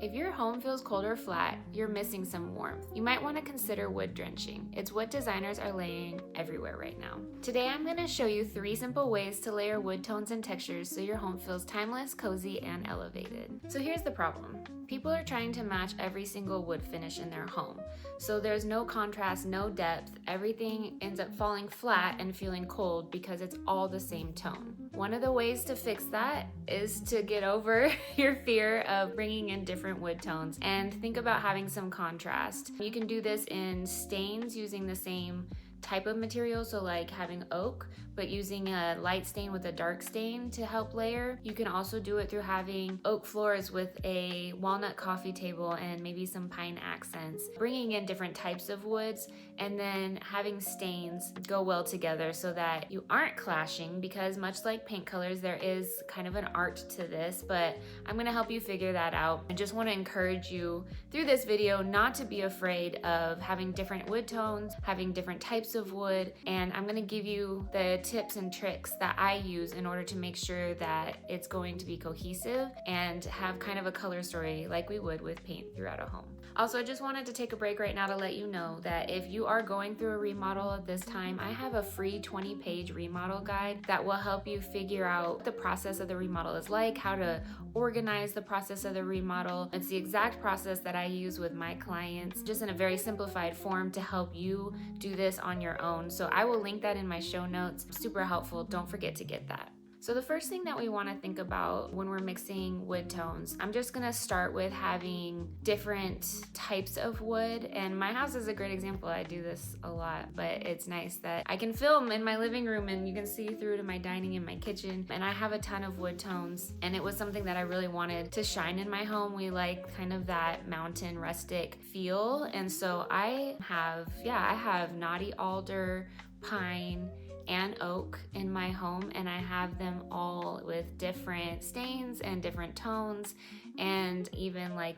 If your home feels cold or flat, you're missing some warmth. You might want to consider wood drenching. It's what designers are laying everywhere right now. Today I'm going to show you 3 simple ways to layer wood tones and textures so your home feels timeless, cozy, and elevated. So here's the problem. People are trying to match every single wood finish in their home. So there's no contrast, no depth. Everything ends up falling flat and feeling cold because it's all the same tone. One of the ways to fix that is to get over your fear of bringing in different wood tones and think about having some contrast. You can do this in stains using the same type of material, so like having oak, but using a light stain with a dark stain to help layer. You can also do it through having oak floors with a walnut coffee table and maybe some pine accents, bringing in different types of woods, and then having stains go well together so that you aren't clashing, because much like paint colors, there is kind of an art to this, but I'm gonna help you figure that out. I just wanna encourage you through this video not to be afraid of having different wood tones, having different types of wood, and I'm gonna give you the tips and tricks that I use in order to make sure that it's going to be cohesive and have kind of a color story like we would with paint throughout a home. Also, I just wanted to take a break right now to let you know that if you are going through a remodel at this time, I have a free 20-page remodel guide that will help you figure out what the process of the remodel is like, how to organize the process of the remodel. It's the exact process that I use with my clients, just in a very simplified form to help you do this on your own. So I will link that in my show notes. Super helpful. Don't forget to get that. So the first thing that we want to think about when we're mixing wood tones, I'm just going to start with having different types of wood. And my house is a great example. I do this a lot, but it's nice that I can film in my living room and you can see through to my dining and my kitchen. And I have a ton of wood tones, and it was something that I really wanted to shine in my home. We like kind of that mountain rustic feel. And so I have knotty alder, pine, and oak in my home, and I have them all with different stains and different tones, and even like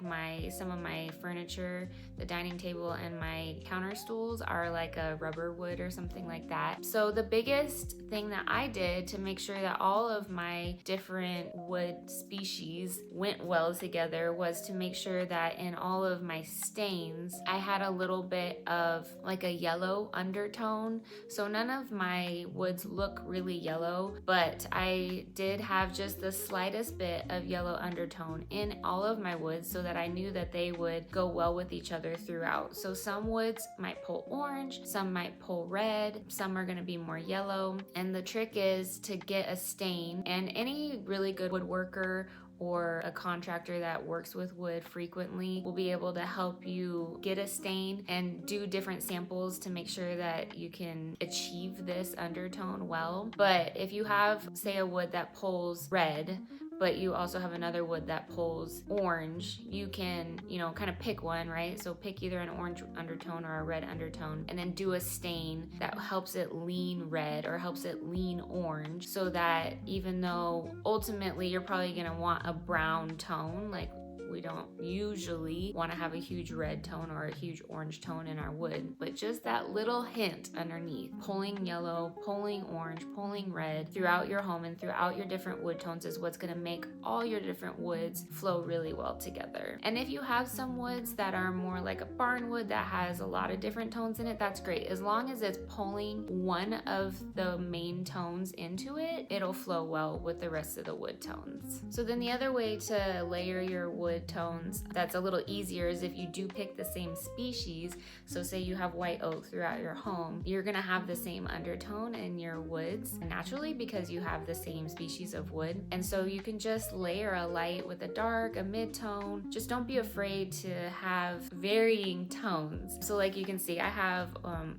some of my furniture, the dining table and my counter stools are like a rubber wood or something like that. So the biggest thing that I did to make sure that all of my different wood species went well together was to make sure that in all of my stains I had a little bit of like a yellow undertone. So none of my woods look really yellow, but I did have just the slightest bit of yellow undertone in all of my woods so that I knew that they would go well with each other throughout. So some woods might pull orange, some might pull red, some are going to be more yellow. And the trick is to get a stain, and any really good woodworker or a contractor that works with wood frequently will be able to help you get a stain and do different samples to make sure that you can achieve this undertone well. But if you have, say, a wood that pulls red, but you also have another wood that pulls orange, you can, kind of pick one, right? So pick either an orange undertone or a red undertone, and then do a stain that helps it lean red or helps it lean orange, so that even though ultimately you're probably gonna want a brown tone, like we don't usually want to have a huge red tone or a huge orange tone in our wood, but just that little hint underneath, pulling yellow, pulling orange, pulling red throughout your home and throughout your different wood tones is what's going to make all your different woods flow really well together. And if you have some woods that are more like a barn wood that has a lot of different tones in it, that's great. As long as it's pulling one of the main tones into it, it'll flow well with the rest of the wood tones. So then the other way to layer your wood tones that's a little easier is if you do pick the same species. So say you have white oak throughout your home, you're gonna have the same undertone in your woods naturally because you have the same species of wood. And so you can just layer a light with a dark, a mid-tone. Just don't be afraid to have varying tones. So like you can see, I have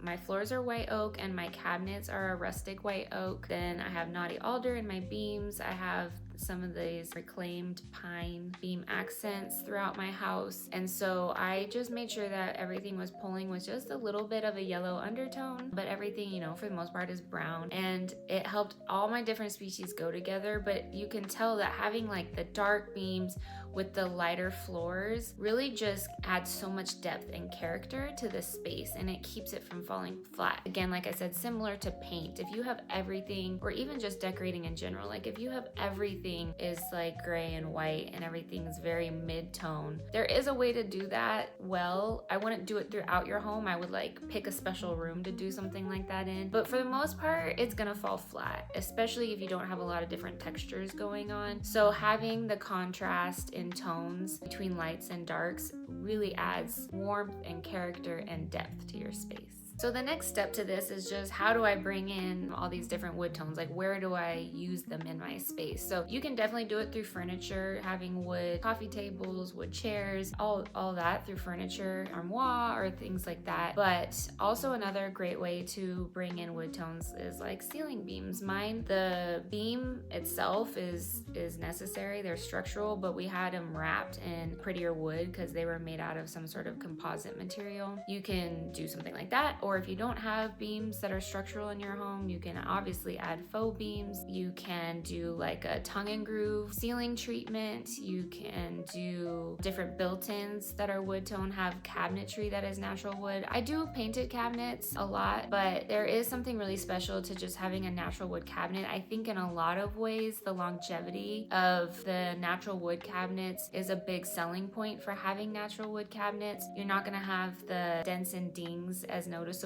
my floors are white oak and my cabinets are a rustic white oak. Then I have knotty alder in my beams. I have some of these reclaimed pine beam accents throughout my house. And so I just made sure that everything was pulling with just a little bit of a yellow undertone, but everything, for the most part is brown. And it helped all my different species go together. But you can tell that having like the dark beams with the lighter floors really just adds so much depth and character to the space, and it keeps it from falling flat. Again, like I said, similar to paint, if you have everything, or even just decorating in general, like if you have everything is like gray and white and everything's very mid-tone, there is a way to do that well. I wouldn't do it throughout your home. I would like pick a special room to do something like that in, but for the most part it's gonna fall flat, especially if you don't have a lot of different textures going on. So having the contrast in tones between lights and darks really adds warmth and character and depth to your space. So the next step to this is just how do I bring in all these different wood tones? Like where do I use them in my space? So you can definitely do it through furniture, having wood coffee tables, wood chairs, all that through furniture, armoire, or things like that. But also another great way to bring in wood tones is like ceiling beams. Mine, the beam itself is necessary. They're structural, but we had them wrapped in prettier wood because they were made out of some sort of composite material. You can do something like that. Or if you don't have beams that are structural in your home, you can obviously add faux beams. You can do like a tongue and groove ceiling treatment. You can do different built-ins that are wood tone, have cabinetry that is natural wood. I do painted cabinets a lot, but there is something really special to just having a natural wood cabinet. I think in a lot of ways, the longevity of the natural wood cabinets is a big selling point for having natural wood cabinets. You're not gonna have the dents and dings as noticeable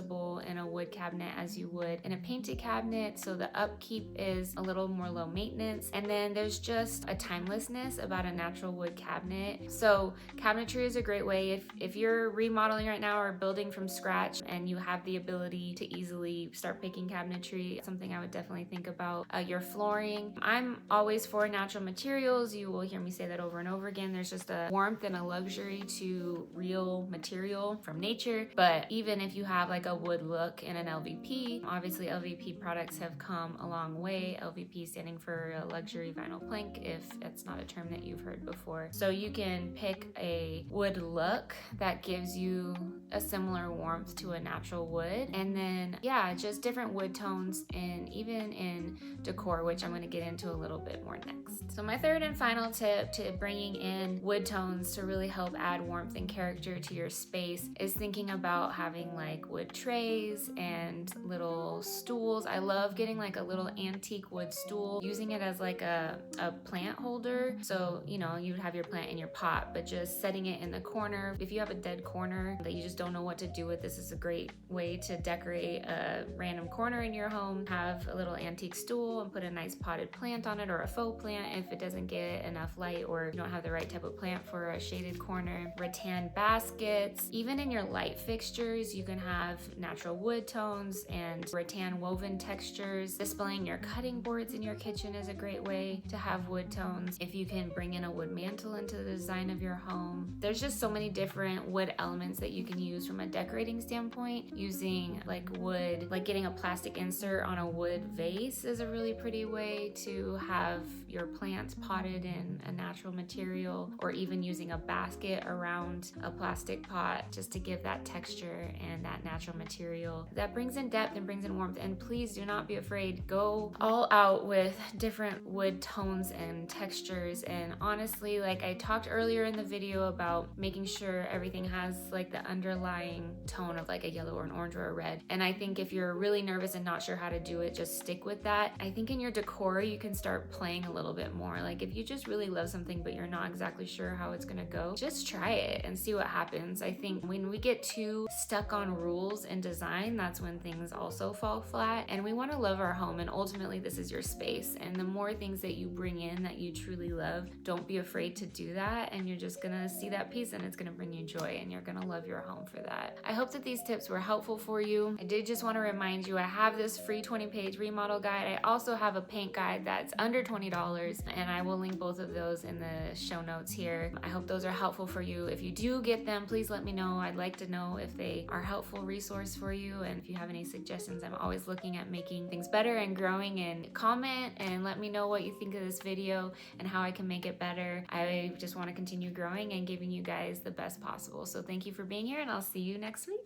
in a wood cabinet as you would in a painted cabinet, so the upkeep is a little more low maintenance. And then there's just a timelessness about a natural wood cabinet. So cabinetry is a great way if you're remodeling right now or building from scratch and you have the ability to easily start picking cabinetry, something I would definitely think about. Your flooring, I'm always for natural materials. You will hear me say that over and over again. There's just a warmth and a luxury to real material from nature. But even if you have like a wood look in an LVP, obviously LVP products have come a long way. LVP standing for a luxury vinyl plank, if that's not a term that you've heard before. So you can pick a wood look that gives you a similar warmth to a natural wood. And then yeah, just different wood tones, and even in decor, which I'm going to get into a little bit more next. So my third and final tip to bringing in wood tones to really help add warmth and character to your space is thinking about having like wood trays and little stools. I love getting like a little antique wood stool, using it as like a plant holder. So, you know, you would have your plant in your pot, but just setting it in the corner. If you have a dead corner that you just don't know what to do with, this is a great way to decorate a random corner in your home. Have a little antique stool and put a nice potted plant on it, or a faux plant if it doesn't get enough light or you don't have the right type of plant for a shaded corner. Rattan baskets. Even in your light fixtures, you can have natural wood tones and rattan woven textures. Displaying your cutting boards in your kitchen is a great way to have wood tones. If you can bring in a wood mantle into the design of your home, there's just so many different wood elements that you can use from a decorating standpoint. Using like wood, like getting a plastic insert on a wood vase is a really pretty way to have your plants potted in a natural material, or even using a basket around a plastic pot just to give that texture and that natural material that brings in depth and brings in warmth. And please do not be afraid, go all out with different wood tones and textures. And honestly, like I talked earlier in the video about making sure everything has like the underlying tone of like a yellow or an orange or a red, and I think if you're really nervous and not sure how to do it, just stick with that. I think in your decor you can start playing a little bit more. Like if you just really love something but you're not exactly sure how it's gonna go, just try it and see what happens. I think when we get too stuck on rules in design, that's when things also fall flat. And we want to love our home, and ultimately this is your space, and the more things that you bring in that you truly love, don't be afraid to do that, and you're just gonna see that piece and it's gonna bring you joy, and you're gonna love your home for that. I hope that these tips were helpful for you. I did just want to remind you I have this free 20-page remodel guide. I also have a paint guide that's under $20, and I will link both of those in the show notes here. I hope those are helpful for you. If you do get them, please let me know. I'd like to know if they are a helpful resource for you, and if you have any suggestions, I'm always looking at making things better and growing. And comment and let me know what you think of this video and how I can make it better. I just want to continue growing and giving you guys the best possible. So thank you for being here, and I'll see you next week.